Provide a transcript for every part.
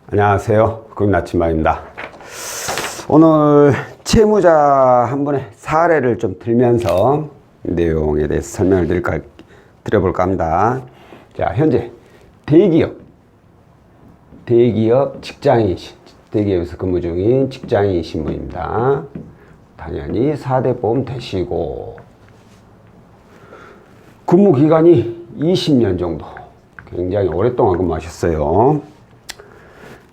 안녕하세요. 국민아침마입니다. 오늘 채무자 한 분의 사례를 좀 들면서 내용에 대해서 설명을 드려볼까 합니다. 자, 현재 대기업 직장인이신, 대기업에서 근무 중인 직장인이신 분입니다. 당연히 4대 보험 되시고, 근무 기간이 20년 정도, 굉장히 오랫동안 근무하셨어요.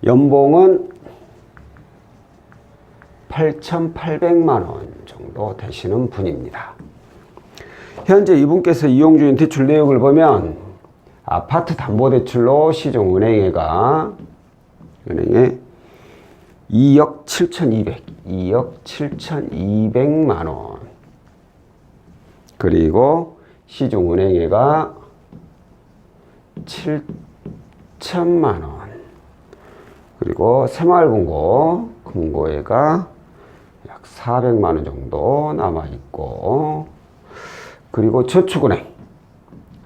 연봉은 8,800만 원 정도 되시는 분입니다. 현재 이분께서 이용 중인 대출 내역을 보면 아파트 담보대출로 시중은행에 2억 7,200만 원, 그리고 시중은행에가 7천만 원, 그리고 새마을금고가 약 400만 원 정도 남아있고, 그리고 저축은행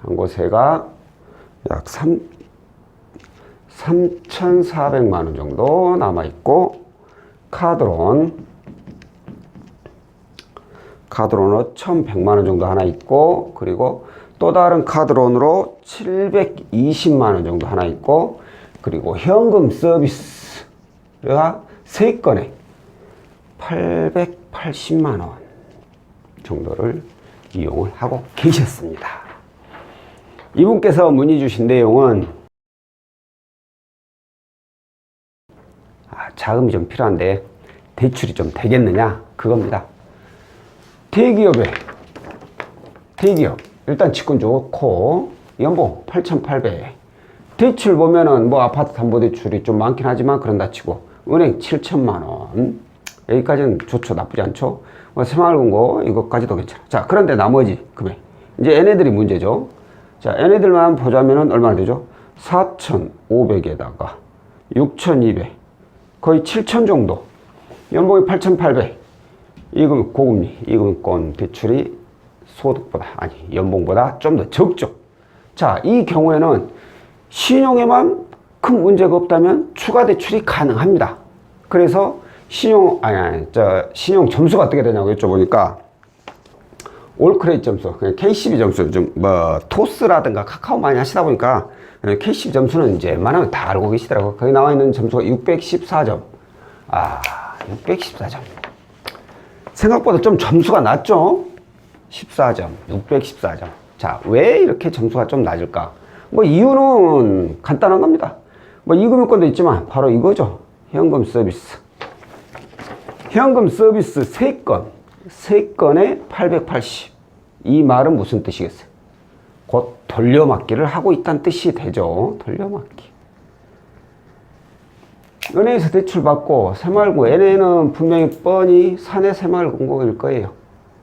한 곳에가 약 3,400만 원 정도 남아있고, 카드론은 1,100만 원 정도 하나 있고, 그리고 또 다른 카드론으로 720만 원 정도 하나 있고, 그리고 현금 서비스가 3건에 880만 원 정도를 이용을 하고 계셨습니다. 이분께서 문의 주신 내용은 자금이 좀 필요한데 대출이 좀 되겠느냐, 그겁니다. 대기업 일단 직군 좋고 연봉 8,800, 대출 보면은 뭐 아파트 담보대출이 좀 많긴 하지만 그런다 치고 은행 7천만 원, 여기까지는 좋죠. 나쁘지 않죠. 뭐 새마을금고 이것까지도 괜찮아. 자, 그런데 나머지 금액, 이제 얘네들이 문제죠. 자, 얘네들만 보자면은 얼마나 되죠? 4,500에다가 6,200, 거의 7,000 정도, 연봉이 8,800, 이금 고금리, 이금권 대출이 소득보다, 아니 연봉보다 좀 더 적죠. 자, 이 경우에는 신용에만 큰 문제가 없다면 추가 대출이 가능합니다. 그래서 신용 점수가 어떻게 되냐고 여쭤보니까 올크레딧 점수, K12 점수, 좀 토스라든가 카카오 많이 하시다 보니까 K12 점수는 이제 웬만하면 다 알고 계시더라고요. 거기 나와 있는 점수가 614점. 614점. 생각보다 좀 점수가 낮죠? 14점, 614점. 자, 왜 이렇게 점수가 좀 낮을까? 이유는 간단한 겁니다. 이금융권도 있지만 바로 이거죠. 현금 서비스. 현금 서비스 3건에 880. 이 말은 무슨 뜻이겠어요? 곧 돌려막기를 하고 있다는 뜻이 되죠. 돌려막기. 은행에서 대출 받고 새마을금고, 얘네는 분명히 뻔히 사내 새마을금고일 거예요.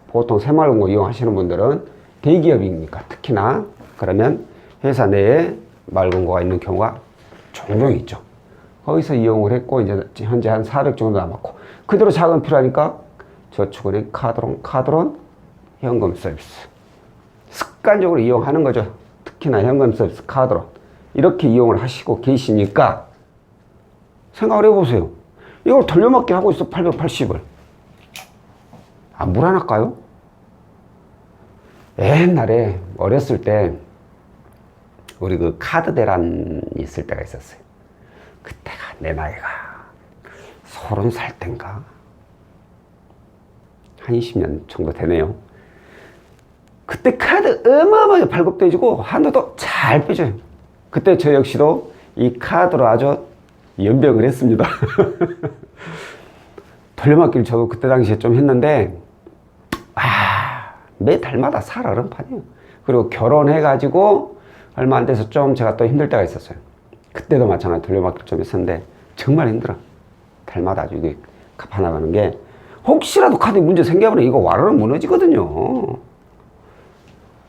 보통 새마을금고 이용하시는 분들은 대기업이니까 특히나, 그러면 회사 내에 마을금고가 있는 경우가 종종 있죠. 거기서 이용을 했고, 이제 현재 한 400 정도 남았고, 그대로 자금 필요하니까 저축은행 카드론 현금 서비스 습관적으로 이용하는 거죠. 특히나 현금 서비스 카드론 이렇게 이용을 하시고 계시니까 생각을 해보세요. 이걸 돌려막기 하고 있어. 880을 불안할까요? 옛날에 어렸을 때 우리 그 카드 대란 있을 때가 있었어요. 그때가 내 나이가 30살 땐가 한 20년 정도 되네요. 그때 카드 어마어마하게 발급돼지고 한도도 잘 빼줘요. 그때 저 역시도 이 카드로 아주 연병을 했습니다. 돌려막기를 저도 그때 당시에 좀 했는데 매 달마다 살 얼음판이에요. 그리고 결혼해가지고 얼마 안 돼서 좀 제가 또 힘들 때가 있었어요. 그때도 마찬가지로 돌려막기를 좀 했었는데 정말 힘들어. 달마다 아주 이게 갚아나가는 게, 혹시라도 카드에 문제 생겨버리면 이거 와르르 무너지거든요.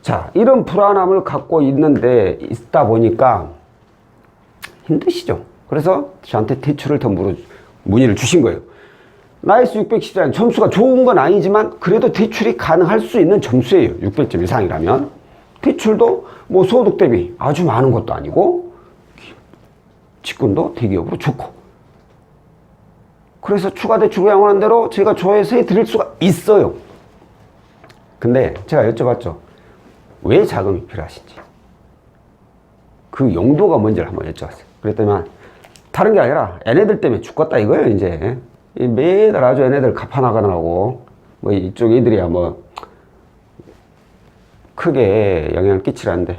자, 이런 불안함을 갖고 있다 보니까 힘드시죠. 그래서 저한테 대출을 더 문의를 주신 거예요. 나이스 614는 점수가 좋은 건 아니지만 그래도 대출이 가능할 수 있는 점수예요. 600점 이상이라면. 대출도 뭐 소득 대비 아주 많은 것도 아니고 직군도 대기업으로 좋고. 그래서 추가 대출을 양호한 대로 제가 조회서 드릴 수가 있어요. 근데 제가 여쭤봤죠. 왜 자금이 필요하신지. 그 용도가 뭔지를 한번 여쭤봤어요. 그랬더니 다른 게 아니라 얘네들 때문에 죽겠다 이거예요. 이제 매달 아주 얘네들 갚아나가느라고 뭐 이쪽 애들이야 뭐 크게 영향을 끼치라는데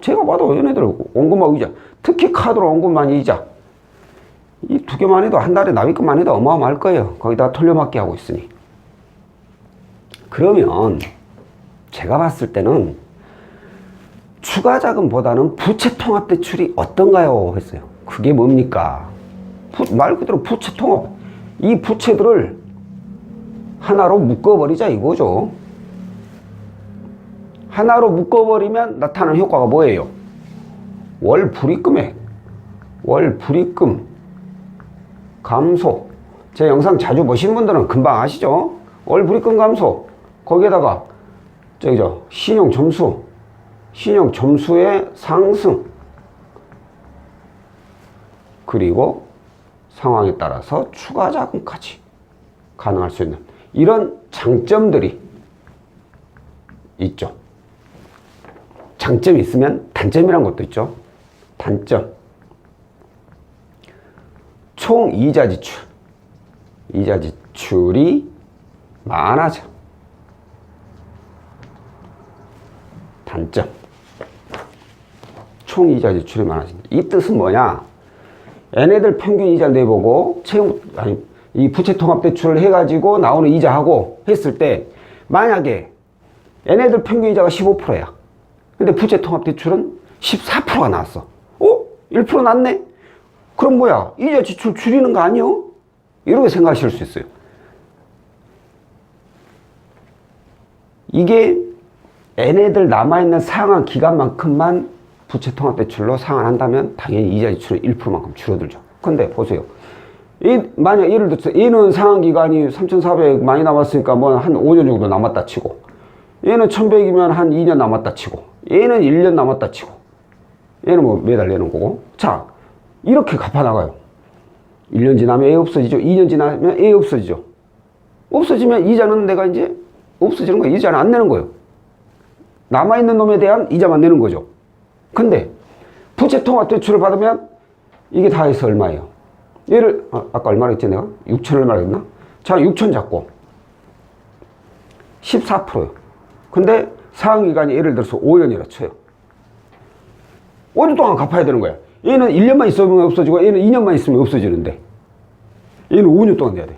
제가 봐도 얘네들 원금하고 이자, 특히 카드로 원금만 이자 이 두 개만 해도 한 달에 납입금만 해도 어마어마할 거예요. 거기다 돌려막기 하고 있으니. 그러면 제가 봤을 때는 추가 자금보다는 부채 통합 대출이 어떤가요? 했어요. 그게 뭡니까? 말 그대로 부채 통합. 이 부채들을 하나로 묶어버리자 이거죠. 하나로 묶어버리면 나타나는 효과가 뭐예요? 월 불입금액, 월 불입금 감소. 제 영상 자주 보시는 분들은 금방 아시죠? 월 불입금 감소. 거기에다가 신용 점수의 상승. 그리고 상황에 따라서 추가 자금까지 가능할 수 있는 이런 장점들이 있죠. 장점이 있으면 단점이란 것도 있죠. 단점. 총 이자 지출이 많아져. 단점. 총 이자 지출이 많아진다. 이 뜻은 뭐냐? 얘네들 평균 이자 내보고 이 부채 통합 대출을 해가지고 나오는 이자하고 했을 때 만약에 얘네들 평균 이자가 15%야. 근데 부채 통합 대출은 14%가 나왔어. 1% 났네? 그럼 뭐야? 이자 지출 줄이는 거 아니요? 이렇게 생각하실 수 있어요. 이게 얘네들 남아있는 상환 기간만큼만 부채 통합 대출로 상환한다면 당연히 이자 지출은 1%만큼 줄어들죠. 근데 보세요. 만약 예를 들어서 얘는 상환 기간이 3,400 많이 남았으니까 뭐 한 5년 정도 남았다 치고, 얘는 1,100이면 한 2년 남았다 치고, 얘는 1년 남았다 치고, 얘는 뭐 매달 내는 거고. 자, 이렇게 갚아나가요. 1년 지나면 애 없어지죠. 2년 지나면 애 없어지죠. 없어지면 이자는 내가 이제 없어지는 거예요. 이자는 안 내는 거예요. 남아있는 놈에 대한 이자만 내는 거죠. 근데 부채 통합 대출을 받으면 이게 다 해서 얼마예요? 얘를 아까 얼마나 했지 내가? 6천 얼마나 했나? 자, 6천 잡고 14%요. 근데 상환기간이 예를 들어서 5년이라 쳐요. 5년 동안 갚아야 되는 거야. 얘는 1년만 있으면 없어지고 얘는 2년만 있으면 없어지는데 얘는 5년 동안 내야 돼.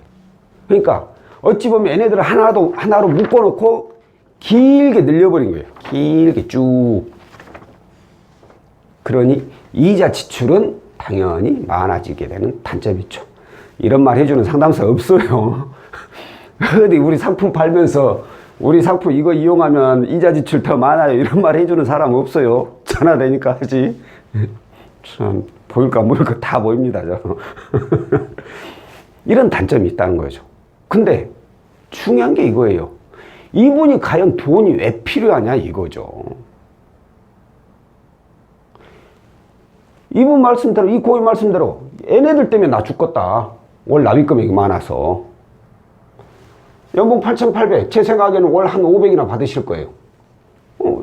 그러니까 어찌 보면 얘네들을 하나로 묶어놓고 길게 늘려버린 거예요. 길게 쭉. 그러니 이자 지출은 당연히 많아지게 되는 단점이 있죠. 이런 말 해주는 상담사 없어요. 어디 우리 상품 팔면서 우리 상품 이거 이용하면 이자 지출 더 많아요 이런 말 해주는 사람 없어요. 전화되니까 하지. 참 보일까 모를까 다 보입니다. 이런 단점이 있다는 거죠. 근데 중요한 게 이거예요. 이분이 과연 돈이 왜 필요하냐 이거죠. 이분 말씀대로, 이 고객 말씀대로 얘네들 때문에 나 죽겠다. 월 납입금액이 많아서. 연봉 8,800. 제 생각에는 월 한 500이나 받으실 거예요.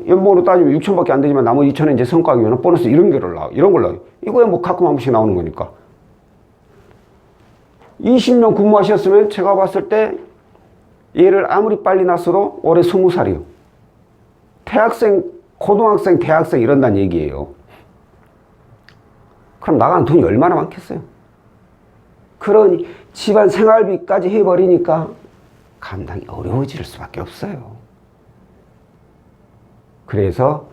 연봉으로 따지면 6천밖에 안 되지만 나머지 2천은 이제 성과이면 보너스 이런 걸 나와요. 이거야 뭐 가끔 한 번씩 나오는 거니까. 20년 근무하셨으면 제가 봤을 때 얘를 아무리 빨리 낳았어도 올해 20살이요. 대학생, 고등학생, 대학생 이런다는 얘기예요. 그럼 나가는 돈이 얼마나 많겠어요? 그러니 집안 생활비까지 해버리니까 감당이 어려워질 수밖에 없어요. 그래서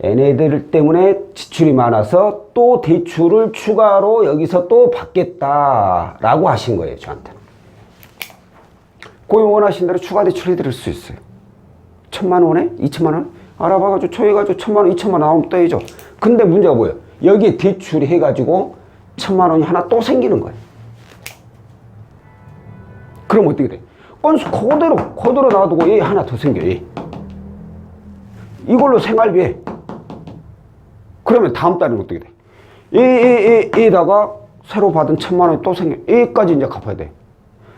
얘네들 때문에 지출이 많아서 또 대출을 추가로 여기서 또 받겠다라고 하신 거예요, 저한테. 고객 원하신 대로 추가 대출 해드릴 수 있어요. 1,000만 원에 2천만 원? 알아봐가지고 초해가지고 1,000만 원, 2천만 원 나오면 또 해줘. 근데 문제가 뭐예요? 여기에 대출이 해가지고 1,000만 원이 하나 또 생기는 거예요. 그럼 어떻게 돼? 건수 그대로 놔두고 얘 하나 더 생겨, 얘. 이걸로 생활비 해. 그러면 다음 달에는 어떻게 돼? 에다가 새로 받은 1,000만 원이 또 생겨. 에까지 이제 갚아야 돼.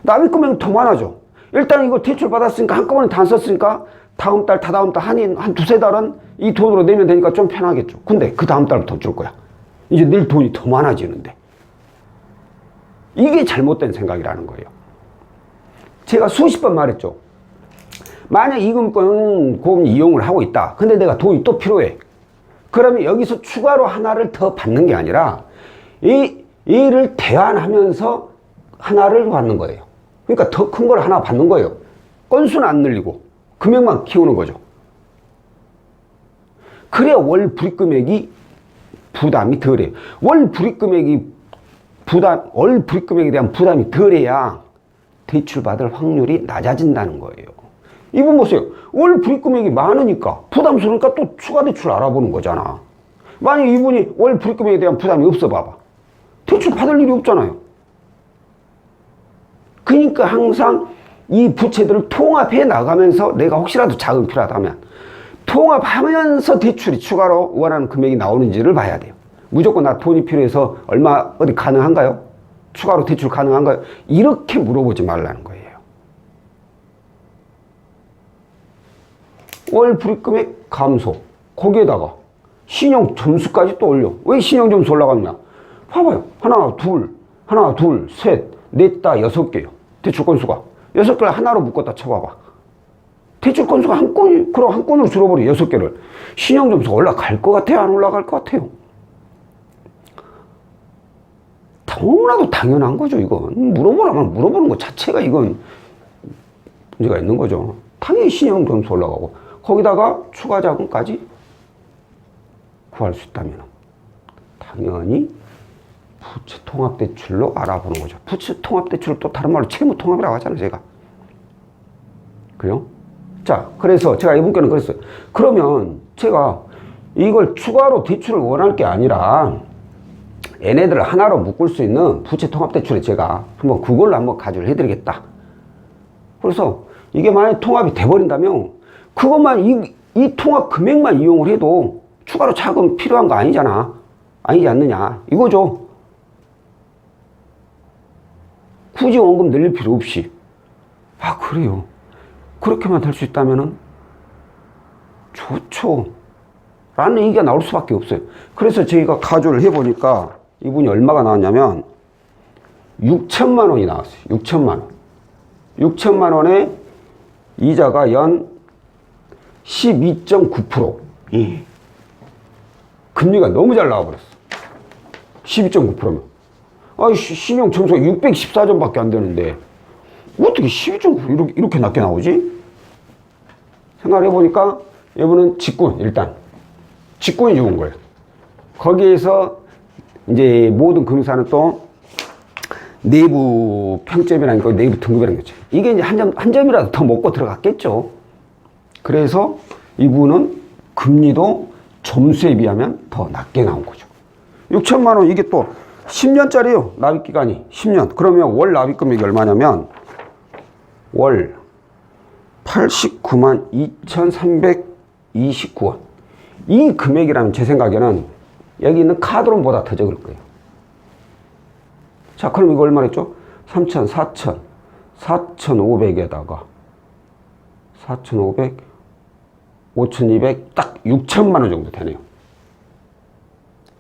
납입 금액이 더 많아져. 일단 이거 대출 받았으니까 한꺼번에 다 안 썼으니까 다음 달, 다다음 달, 한 두세 달은 이 돈으로 내면 되니까 좀 편하겠죠. 근데 그 다음 달부터 줄 거야. 이제 늘 돈이 더 많아지는데. 이게 잘못된 생각이라는 거예요. 제가 수십 번 말했죠. 만약 이금권 보험 이용을 하고 있다. 근데 내가 돈이 또 필요해. 그러면 여기서 추가로 하나를 더 받는 게 아니라 얘를 대환하면서 하나를 받는 거예요. 그러니까 더 큰 걸 하나 받는 거예요. 건수는 안 늘리고 금액만 키우는 거죠. 그래야 월 불입금액이 부담이 덜해요. 월 불입금액에 대한 부담이 덜해야 대출받을 확률이 낮아진다는 거예요. 이분 보세요. 월 불입금액이 많으니까 부담스러우니까 또 추가 대출 알아보는 거잖아. 만약 이분이 월 불입금액에 대한 부담이 없어 봐봐. 대출 받을 일이 없잖아요. 그러니까 항상 이 부채들을 통합해 나가면서 내가 혹시라도 자금이 필요하다면 통합하면서 대출이 추가로 원하는 금액이 나오는지를 봐야 돼요. 무조건 나 돈이 필요해서 얼마 어디 가능한가요? 추가로 대출 가능한가요? 이렇게 물어보지 말라는 거예요. 월 불입금액 감소. 거기에다가 신용 점수까지 또 올려. 왜 신용 점수 올라갔냐? 봐봐요. 하나, 둘, 셋, 넷, 다 6개요. 대출 건수가. 6개를 하나로 묶었다 쳐봐봐. 대출 건수가 한 건이, 그럼 한 건으로 줄어버려, 6개를. 신용 점수가 올라갈 것 같아요? 안 올라갈 것 같아요? 너무나도 당연한 거죠, 이건. 물어보는 것 자체가 이건 문제가 있는 거죠. 당연히 신용 점수 올라가고, 거기다가 추가 자금까지 구할 수 있다면, 당연히 부채 통합 대출로 알아보는 거죠. 부채 통합 대출을 또 다른 말로 채무 통합이라고 하잖아요, 제가. 그래요? 자, 그래서 제가 이분께는 그랬어요. 그러면 제가 이걸 추가로 대출을 원할 게 아니라 얘네들을 하나로 묶을 수 있는 부채 통합 대출에 제가 한번 그걸로 한번 가지를 해드리겠다. 그래서 이게 만약 통합이 돼버린다면 그것만 이 통합 금액만 이용을 해도 추가로 자금 필요한 거 아니잖아. 아니지 않느냐. 이거죠. 굳이 원금 늘릴 필요 없이. 아, 그래요. 그렇게만 될 수 있다면은 좋죠. 라는 얘기가 나올 수밖에 없어요. 그래서 저희가 가조를 해보니까 이분이 얼마가 나왔냐면 6천만 원이 나왔어요. 6천만 원. 6천만 원에 이자가 연 12.9%. 예. 금리가 너무 잘 나와버렸어. 12.9%면. 아, 신용 점수가 614점밖에 안 되는데 어떻게 12.9% 이렇게 낮게 나오지? 생각을 해보니까 이분은 직군, 일단 직군이 좋은 거예요. 거기에서 이제 모든 금융사는 또 내부 평점이라는 내부 등급이라는 거죠. 이게 이제 한 점이라도 더 먹고 들어갔겠죠. 그래서 이분은 금리도 점수에 비하면 더 낮게 나온 거죠. 6천만 원, 이게 또 10년짜리요. 납입기간이 10년. 그러면 월 납입금액이 얼마냐면 월 89만 2,329원. 이 금액이라면 제 생각에는 여기 있는 카드론보다 더 적을 거예요. 자, 그럼 이거 얼마 했죠? 3,000, 4,000, 4,500에다가 4,500, 5,200, 딱 6천만 원 정도 되네요.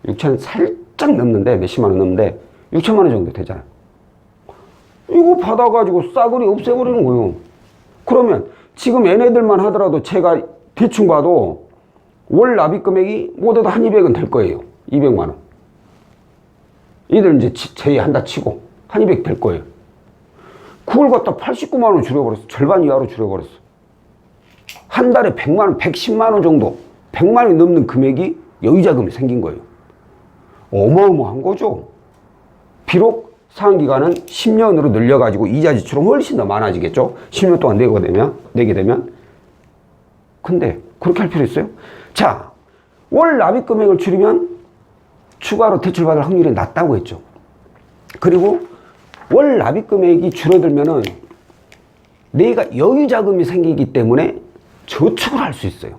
6천 살짝 넘는데, 몇십만 원 넘는데 6천만 원 정도 되잖아요. 이거 받아가지고 싸그리 없애버리는 거예요. 그러면 지금 얘네들만 하더라도 제가 대충 봐도 월 납입 금액이 못해도 한 200은 될 거예요. 200만 원. 얘들 이제 제외한다 치고 한 200 될 거예요. 그걸 갖다 89만 원 줄여버렸어. 절반 이하로 줄여버렸어. 한 달에 100만 원, 110만 원 정도, 100만 원이 넘는 금액이 여유자금이 생긴 거예요. 어마어마한 거죠. 비록 상환기간은 10년으로 늘려가지고 이자 지출은 훨씬 더 많아지겠죠. 10년 동안 내게 되면. 근데 그렇게 할 필요 있어요? 자, 월 납입 금액을 줄이면 추가로 대출받을 확률이 낮다고 했죠. 그리고 월 납입 금액이 줄어들면은 내가 여유자금이 생기기 때문에 저축을 할 수 있어요.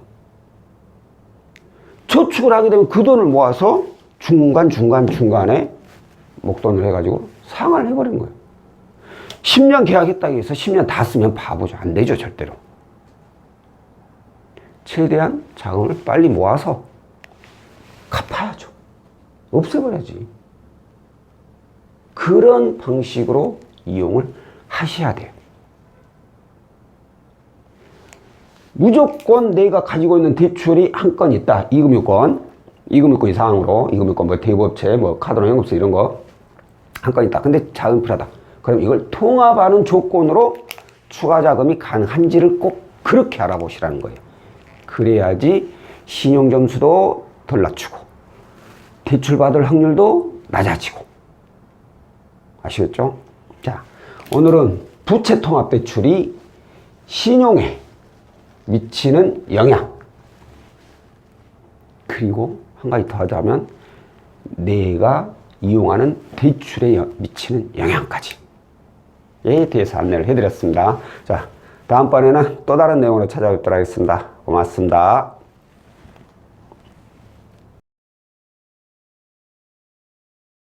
저축을 하게 되면 그 돈을 모아서 중간에 목돈을 해가지고 상환을 해버린 거예요. 10년 계약했다고 해서 10년 다 쓰면 바보죠. 안 되죠, 절대로. 최대한 자금을 빨리 모아서 갚아야죠. 없애버려야지. 그런 방식으로 이용을 하셔야 돼요. 무조건 내가 가지고 있는 대출이 한 건 있다. 이금융권 이상으로, 이금융권 뭐 대부업체, 뭐 카드로 연금세 이런 거 한 건 있다. 근데 자금 필요하다. 그럼 이걸 통합하는 조건으로 추가 자금이 가능한지를 꼭 그렇게 알아보시라는 거예요. 그래야지 신용점수도 덜 낮추고 대출받을 확률도 낮아지고. 아시겠죠? 자, 오늘은 부채통합대출이 신용에 미치는 영향, 그리고 한 가지 더 하자면 내가 이용하는 대출에 미치는 영향까지 에 대해서 안내를 해드렸습니다. 자, 다음번에는 또 다른 내용으로 찾아뵙도록 하겠습니다. 고맙습니다.